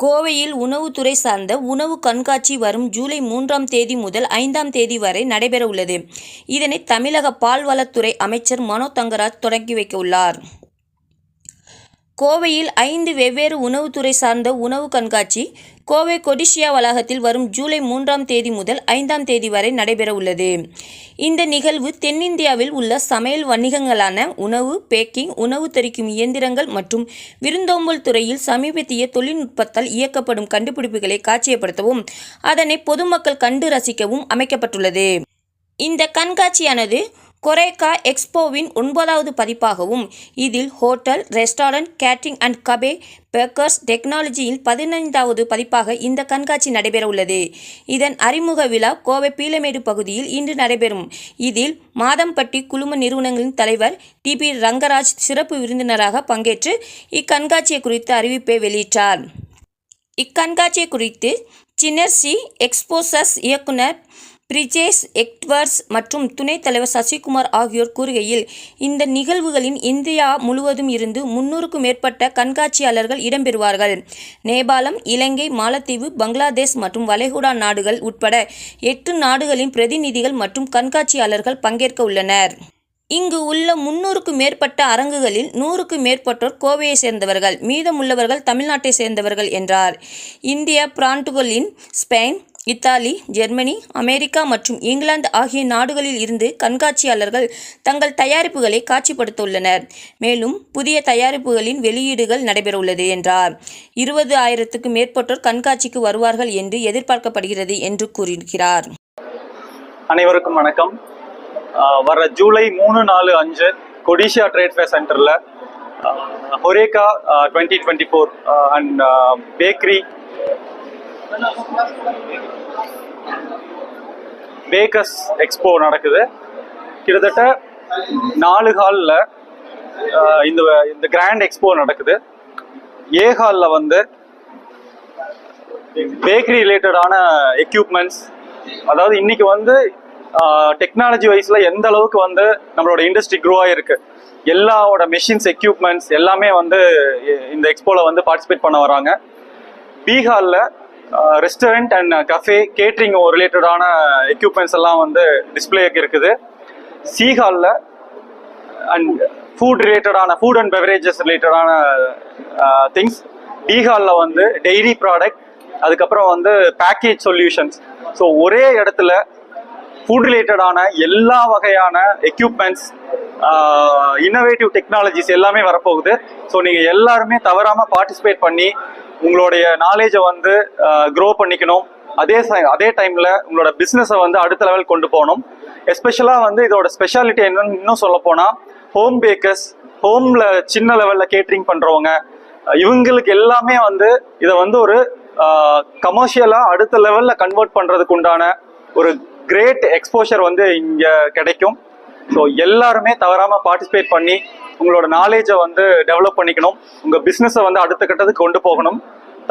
கோவையில் உணவுத்துறை சார்ந்த உணவு கண்காட்சி வரும் ஜூலை 3ஆம் தேதி முதல் 5ஆம் தேதி வரை நடைபெற உள்ளது. இதனை தமிழக பால்வளத்துறை அமைச்சர் மனோ தங்கராஜ் தொடங்கி வைக்க உள்ளார். கோவையில் 5 வெவ்வேறு உணவுத்துறை சார்ந்த உணவு கண்காட்சி கோவை கொடிசியா வளாகத்தில் வரும் ஜூலை 3ஆம் தேதி முதல் 5ஆம் தேதி வரை நடைபெற உள்ளது. இந்த நிகழ்வு தென்னிந்தியாவில் உள்ள சமையல் வணிகங்களான உணவு, பேக்கிங், உணவு தரிக்கும் இயந்திரங்கள் மற்றும் விருந்தோம்பல் துறையில் சமீபத்திய தொழில்நுட்பத்தால் இயக்கப்படும் கண்டுபிடிப்புகளை காட்சிப்படுத்தவும், அதனை பொதுமக்கள் கண்டு ரசிக்கவும் அமைக்கப்பட்டுள்ளது. இந்த கண்காட்சியானது கொரேகா எக்ஸ்போவின் 9வது பதிப்பாகவும், இதில் hotel, restaurant, catering and cafe, bakers டெக்னாலஜியில் 15வது பதிப்பாக இந்த கண்காட்சி நடைபெற உள்ளது. இதன் அறிமுக விழா கோவை பீளமேடு பகுதியில் இன்று நடைபெறும். இதில் மாதம்பட்டி குழும நிறுவனங்களின் தலைவர் டிபி ரங்கராஜ் சிறப்பு விருந்தினராக பங்கேற்று இக்கண்காட்சியை குறித்து அறிவிப்பை வெளியிட்டார். இக்கண்காட்சியை குறித்து சினர்ஜி எக்ஸ்போசர்ஸ் இயக்குனர் பிரிஜேஷ் எட்வர்ட்ஸ் மற்றும் துணைத் தலைவர் சசிகுமார் ஆகியோர் கூறுகையில், இந்த நிகழ்வுகளில் இந்தியா முழுவதும் இருந்து 300க்கும் மேற்பட்ட கண்காட்சியாளர்கள் இடம்பெறுவார்கள். நேபாளம், இலங்கை, மாலத்தீவு, பங்களாதேஷ் மற்றும் வளைகுடா நாடுகள் உட்பட 8 நாடுகளின் பிரதிநிதிகள் மற்றும் கண்காட்சியாளர்கள் பங்கேற்க உள்ளனர். இங்கு உள்ள 300க்கும் மேற்பட்ட அரங்குகளில் 100க்கும் மேற்பட்டோர் கோவையை சேர்ந்தவர்கள், மீதமுள்ளவர்கள் தமிழ்நாட்டை சேர்ந்தவர்கள் என்றார். இந்திய பிராண்டுகளின் ஸ்பெயின், இத்தாலி, ஜெர்மனி, அமெரிக்கா மற்றும் இங்கிலாந்து ஆகிய நாடுகளில் இருந்து கண்காட்சியாளர்கள் தங்கள் தயாரிப்புகளை காட்சிப்படுத்த உள்ளனர். மேலும் புதிய தயாரிப்புகளின் வெளியீடுகள் நடைபெறவுள்ளது என்றார். 20,000க்கும் மேற்பட்டோர் கண்காட்சிக்கு வருவார்கள் என்று எதிர்பார்க்கப்படுகிறது என்று கூறுகிறார். அனைவருக்கும் வணக்கம். வர ஜூலை 3, 4, 5 கொடிசியா ட்ரேட் ஃபேர் சென்டரில் ஹொரேகா 2024 அண்ட் பேக்கர்ஸ் எக்ஸ்போ நடக்குது. கிட்டத்தட்ட 4 ஹாலில் இந்த கிராண்ட் எக்ஸ்போ நடக்குது. ஏ ஹாலில் வந்து பேக்கரி ரிலேட்டடான எக்யூப்மெண்ட்ஸ், அதாவது இன்னைக்கு வந்து டெக்னாலஜி வைஸில் எந்த அளவுக்கு வந்து நம்மளோட இண்டஸ்ட்ரி க்ரோ ஆகிருக்கு, எல்லாவோட மெஷின்ஸ், எக்யூப்மெண்ட்ஸ் எல்லாமே வந்து இந்த எக்ஸ்போவில் வந்து பார்ட்டிசிபேட் பண்ண வராங்க. பி ஹாலில் ரெஸ்டாரண்ட் அண்ட் கஃபே, கேட்ரிங் ரிலேட்டடான எக்யூப்மெண்ட்ஸ் எல்லாம் வந்து டிஸ்பிளேக்கு இருக்குது. சி ஹாலில் அண்ட் ஃபுட் அண்ட் பெவரேஜஸ் ரிலேட்டடான திங்ஸ். டி ஹாலில் வந்து டெய்ரி ப்ராடக்ட், அதுக்கப்புறம் வந்து பேக்கேஜ் சொல்யூஷன்ஸ். ஸோ ஒரே இடத்துல ஃபுட் ரிலேட்டடான எல்லா வகையான எக்யூப்மெண்ட்ஸ், இன்னோவேட்டிவ் டெக்னாலஜிஸ் எல்லாமே வரப்போகுது. ஸோ நீங்கள் எல்லாருமே தவறாமல் பார்ட்டிசிபேட் பண்ணி உங்களுடைய நாலேஜை வந்து க்ரோ பண்ணிக்கணும். அதே டைமில் உங்களோட பிஸ்னஸை வந்து அடுத்த லெவல் கொண்டு போகணும். எஸ்பெஷலாக வந்து இதோட ஸ்பெஷாலிட்டி என்னன்னு இன்னும் சொல்ல போனால், ஹோம் பேக்கர்ஸ், ஹோமில் சின்ன லெவலில் கேட்ரிங் பண்ணுறவங்க, இவங்களுக்கு எல்லாமே வந்து இதை வந்து ஒரு கமர்ஷியலாக அடுத்த லெவலில் கன்வெர்ட் பண்ணுறதுக்கு உண்டான ஒரு கிரேட் எக்ஸ்போஷர் வந்து இங்கே கிடைக்கும். ஸோ எல்லாருமே தவறாமல் பார்ட்டிசிபேட் பண்ணி உங்களோட நாலேஜை வந்து டெவலப் பண்ணிக்கணும். உங்கள் பிஸ்னஸை வந்து அடுத்த கட்டத்துக்கு கொண்டு போகணும்.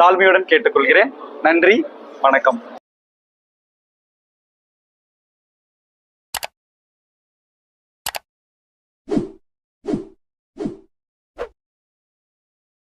தாழ்மையுடன் கேட்டுக்கொள்கிறேன். நன்றி, வணக்கம்.